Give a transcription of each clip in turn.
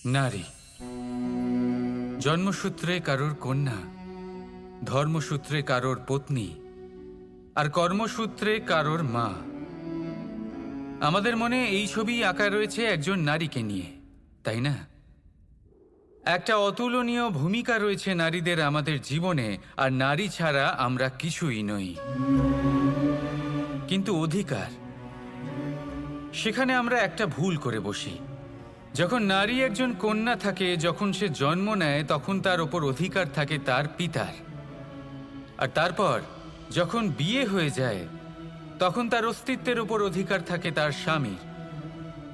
নারী জন্মসূত্রে কারোর কন্যা, ধর্মসূত্রে কারোর পত্নী, আর কর্মসূত্রে কারোর মা। আমাদের মনে এই ছবি আঁকা রয়েছে একজন নারীকে নিয়ে, তাই না? একটা অতুলনীয় ভূমিকা রয়েছে নারীদের আমাদের জীবনে, আর নারী ছাড়া আমরা কিছুই নই। কিন্তু অধিকার, সেখানে আমরা একটা ভুল করে বসি। যখন নারী একজন কন্যা থাকে, যখন সে জন্ম নেয়, তখন তার ওপর অধিকার থাকে তার পিতার। আর তারপর যখন বিয়ে হয়ে যায়, তখন তার অস্তিত্বের ওপর অধিকার থাকে তার স্বামীর।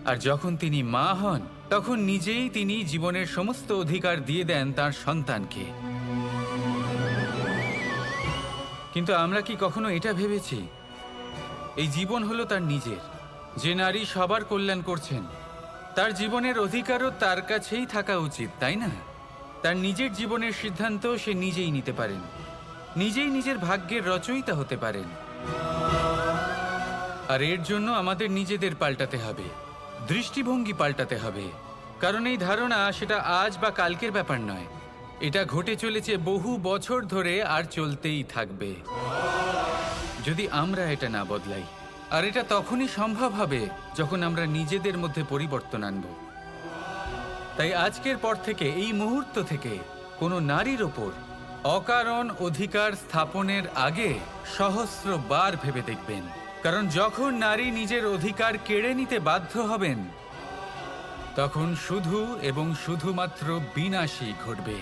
আর যখন তিনি মা হন, তখন নিজেই তিনি জীবনের সমস্ত অধিকার দিয়ে দেন তার সন্তানকে। কিন্তু আমরা কি কখনো এটা ভেবেছি এই জীবন হলো তার নিজের? যে নারী সবার কল্যাণ করছেন, তার জীবনের অধিকারও তার কাছেই থাকা উচিত, তাই না? তার নিজের জীবনের সিদ্ধান্ত সে নিজেই নিতে পারেন, নিজেই নিজের ভাগ্যের রচয়িতা হতে পারেন। আর এর জন্য আমাদের নিজেদের পাল্টাতে হবে, দৃষ্টিভঙ্গি পাল্টাতে হবে। কারণ এই ধারণা সেটা আজ বা কালকের ব্যাপার নয়, এটা ঘটে চলেছে বহু বছর ধরে, আর চলতেই থাকবে যদি আমরা এটা না বদলাই। আর এটা তখনই সম্ভব হবে যখন আমরা নিজেদের মধ্যে পরিবর্তন আনব। তাই আজকের পর থেকে, এই মুহূর্ত থেকে, কোনো নারীর ওপর অকারণ অধিকার স্থাপনের আগে সহস্রবার ভেবে দেখবেন। কারণ যখন নারী নিজের অধিকার কেড়ে নিতে বাধ্য হবেন, তখন শুধু এবং শুধুমাত্র বিনাশই ঘটবে।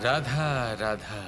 রাধা রাধা।